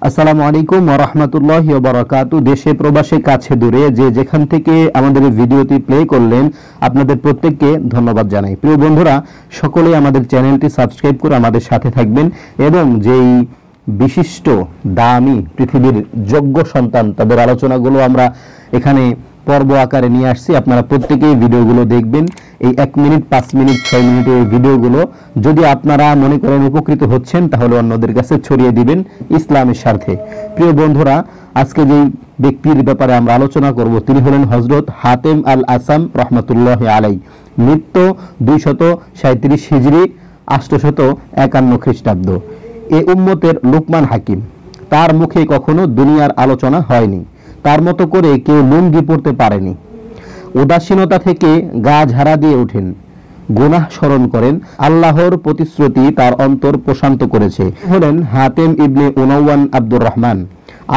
আসসালামু আলাইকুম ওয়া রাহমাতুল্লাহি ওয়া বারাকাতুহু। দেশে প্রবাসে কাছে দূরে যে যেখান থেকে আমাদের এই ভিডিওটি প্লে করলেন আপনাদের প্রত্যেককে ধন্যবাদ জানাই। প্রিয় বন্ধুরা, সকলেই আমাদের চ্যানেলটি সাবস্ক্রাইব করে আমাদের সাথে থাকবেন এবং যেই বিশিষ্ট দামি পৃথিবীর যোগ্য সন্তান তাদের আলোচনাগুলো আমরা এখানে পর্ব আকারে নিয়ে আসছি। আপনারা প্রত্যেকেই ভিডিওগুলো দেখবেন। এই 1 মিনিট 5 মিনিট 6 মিনিটের ভিডিওগুলো যদি আপনারা মনে করেন উপকৃত হচ্ছেন তাহলে অন্যদের কাছে ছড়িয়ে দিবেন ইসলামের স্বার্থে। প্রিয় বন্ধুরা, আজকে যেই ব্যক্তির ব্যাপারে আমরা আলোচনা করব তিনি হলেন হযরত হাতেম আল আসাম রহমাতুল্লাহি আলাইহি। মৃত্যু 237 হিজরি 851 খ্রিস্টাব্দ। এ উম্মতের লুকমান হাকিম। তার মুখে কখনো দুনিয়ার আলোচনা হয়নি। তার মতো করে কেউ লুঙ্গি পড়তে পারেনি। উদাসীনতা থেকে গা ঝাড়া দিয়ে ওঠেন, গুনাহ স্মরণ করেন, আল্লাহর প্রতিশ্রুতি তার অন্তর প্রশান্ত করেছে। হলেন হাতেম ইবনে উনাওয়ান আব্দুর রহমান।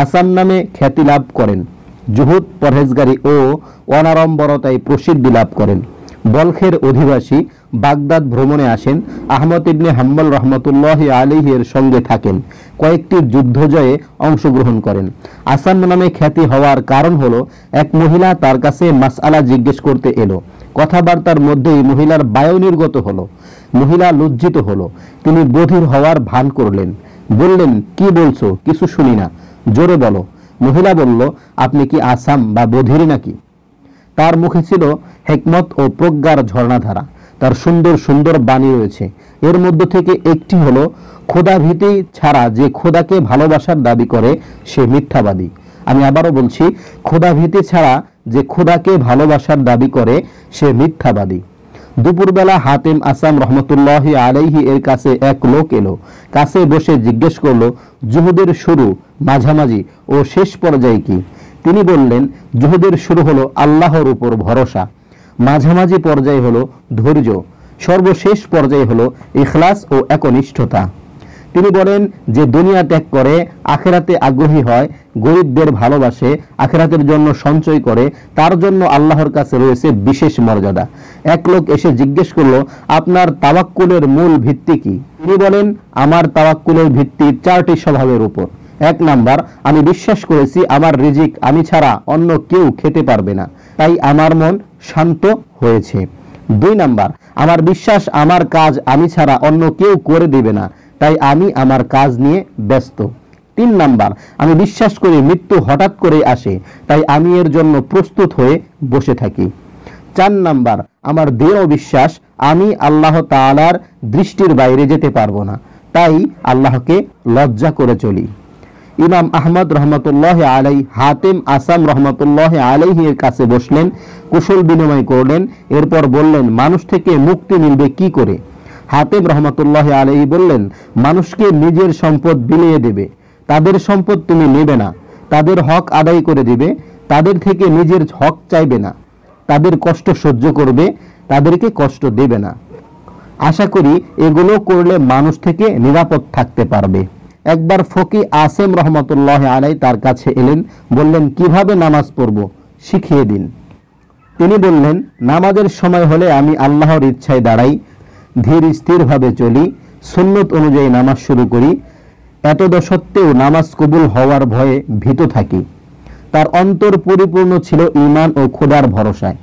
আসাম নামে খ্যাতি লাভ করেন। জুহুদ, পরহেজগারি ও অনাড়ম্বরতায় প্রসিদ্ধি লাভ করেন। বলখের অধিবাসী। বাগদাদ ভ্রমণে আসেন। আহমদ ইবনে হাম্বল রহমতুল্লাহি আলাইহি এর সঙ্গে থাকেন। কয়েকটি যুদ্ধ জয়ে অংশগ্রহণ করেন। আসাম নামে খ্যাতি হওয়ার কারণ হলো এক মহিলা তার কাছে মাসআলা জিজ্ঞেস করতে এলো। কথাবার্তার মধ্যেই মহিলার বায়ু নির্গত হলো। মহিলা লজ্জিত হলো। তিনি বধির হওয়ার ভান করলেন। বললেন, কি বলছো? কিছু শুনি না, জোরে বলো। মহিলা বলল, আপনি কি আসাম বা বধির নাকি? তার মুখে ছিল হিকমত ও প্রজ্ঞার ঝর্ণাধারা। তার সুন্দর সুন্দর বাণী রয়েছে। এর মধ্য থেকে একটি হলো, খোদাভীতি ছাড়া যে খোদাকে ভালোবাসার দাবি করে সে মিথ্যাবাদী। আমি আবারও বলছি, খোদাভীতি ছাড়া যে খোদাকে ভালোবাসার দাবি করে সে মিথ্যাবাদী। দুপুরবেলা হাতেম আসাম রহমতুল্লাহি আলাইহি এর কাছে এক লোক এলো। কাছে বসে জিজ্ঞেস করলো, জুহুদের শুরু, মাঝামাঝি ও শেষ পর্যায়ে কি? তিনি বললেন, জুহুদের শুরু হলো আল্লাহর উপর ভরসা, মাঝামাঝি পর্যায়ে হলো ধৈর্য, সর্বশেষ পর্যায়ে হলো ইখলাস ও একনিষ্ঠতা। তিনি বলেন, যে দুনিয়া ত্যাগ করে আখেরাতে আগ্রহী হয়, গরিবদের ভালোবাসে, আখেরাতের জন্য সঞ্চয় করে, তার জন্য আল্লাহর কাছে রয়েছে বিশেষ মর্যাদা। এক লোক এসে জিজ্ঞেস করলো, আপনার তাওয়াক্কুলের মূল ভিত্তি কি? তিনি বলেন, আমার তাওয়াক্কুলের ভিত্তি 4টি স্বভাবের উপর। 1 নাম্বার, আমি বিশ্বাস করেছি আমার রিজিক আমি ছাড়া অন্য কেউ খেতে পারবে না, তাই আমার মন শান্ত হয়েছে। 2 নাম্বার, আমার বিশ্বাস আমার কাজ আমি ছাড়া অন্য কেউ করে দেবে না, তাই আমি আমার কাজ নিয়ে ব্যস্ত। 3 নাম্বার, আমি বিশ্বাস করি মৃত্যু হঠাৎ করে আসে, তাই আমি এর জন্য প্রস্তুত হয়ে বসে থাকি। 4 নাম্বার, আমার দৃঢ় বিশ্বাস আমি আল্লাহ তাআলার দৃষ্টির বাইরে যেতে পারবো না, তাই আল্লাহকে লজ্জা করে চলি। ইমাম আহমদ রহমতুল্লাহি আলাইহি হাতেম আসাম রহমতুল্লাহি আলাইহি এর কাছে বসলেন, কুশল বিনিময় করলেন। এরপর বললেন, মানুষ থেকে মুক্তি মিলবে কি করে? হাতেম রহমতুল্লাহি আলাইহি বললেন, মানুষকে নিজের সম্পদ বিলিয়ে দেবে, তাদের সম্পদ তুমি নেবে না, তাদের হক আদায় করে দিবে, তাদের থেকে নিজের হক চাইবে না, তাদের কষ্ট সহ্য করবে, তাদেরকে কষ্ট দেবে না। আশা করি এগুলো করলে মানুষ থেকে নিরাপদ থাকতে পারবে। একবার ফকি আসেম রহমতুল্লাহ আলাই তার কাছে এলেন, বললেন, কিভাবে নামাজ পড়ব শিখিয়ে দিন। তিনি বললেন, নামাজের সময় হলে আমি আল্লাহর ইচ্ছায় দাঁড়াই, ধীর স্থিরভাবে চলি, সুন্নত অনুযায়ী নামাজ শুরু করি, এতদ সত্ত্বেও নামাজ কবুল হওয়ার ভয়ে ভীত থাকি। তার অন্তর পরিপূর্ণ ছিল ঈমান ও খোদার ভরসায়।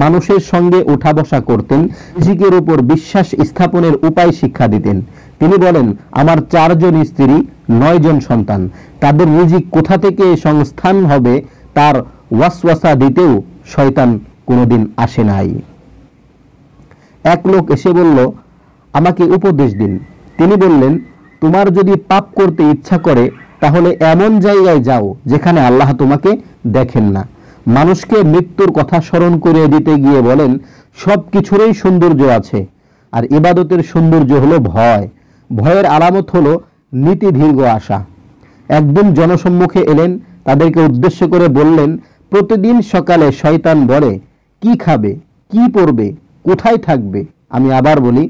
মানুষের সঙ্গে উঠা বসা করতেন, রিজিকের উপর বিশ্বাস স্থাপনের উপায় শিক্ষা দিতেন। তিনি বলেন, আমার 4 জন স্ত্রী, 9 জন সন্তান, তাদের রিজিক কোথা থেকে সংস্থান হবে তার ওয়াসওয়াসা দিতেও শয়তান কোনোদিন আসে নাই। এক লোক এসে বলল, আমাকে উপদেশ দিন। তিনি বললেন, তোমার যদি পাপ করতে ইচ্ছা করে তাহলে এমন জায়গায় যাও যেখানে আল্লাহ তোমাকে দেখেন না। মানুষকে মৃত্যুর কথা স্মরণ করে দিতে গিয়ে বলেন, সব কিছুরই সৌন্দর্য আছে, আর ইবাদতের সৌন্দর্য হলো ভয়। ভয়ের আলামত হলো নীতি দীর্ঘ আশা। একদিন জনসম্মুখে এলেন, তাদেরকে উদ্দেশ্য করে বললেন, প্রতিদিন সকালে শয়তান বলে, কি খাবে, কি পরবে, কোথায় থাকবে? আমি আবার বলি,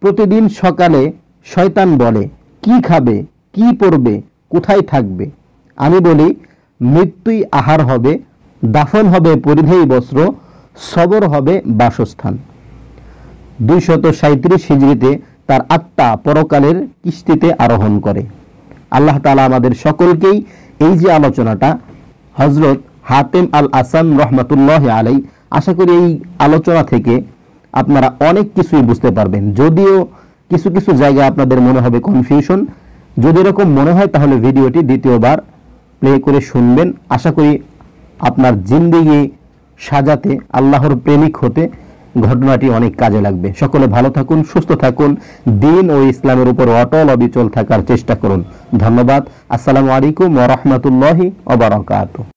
প্রতিদিন সকালে শয়তান বলে, কি খাবে, কি পরবে, কোথায় থাকবে? আমি বলি, মৃত্যুই আহার হবে, দাফন হবে পরিধেয় বস্ত্র, সবর হবে বাসস্থান। 237 হিজরিতে তার আত্মা পরকালের কিস্তিতে আরোহণ করে। আল্লাহ তাআলা আমাদের সকলকেই এই যে আলোচনাটা হযরত হাতেম আল আসান রহমাতুল্লাহ আলাই, আশা করি এই আলোচনা থেকে আপনারা অনেক কিছুই বুঝতে পারবেন। যদিও কিছু কিছু জায়গায় আপনাদের মনে হবে কনফিউশন, যদি এরকম মনে হয় তাহলে ভিডিওটি দ্বিতীয়বার প্লে করে শুনবেন। আশা করি আপনার জিন্দেগি সাজাতে, আল্লাহর প্রেমিক হতে ঘটনাটি অনেক কাজে লাগবে। সকলে ভালো থাকুন, সুস্থ থাকুন, দ্বীন ও ইসলামের উপর অটল অবিচল থাকার চেষ্টা করুন। ধন্যবাদ। আসসালামু আলাইকুম ওয়া রাহমাতুল্লাহি ওয়া বারাকাতুহু।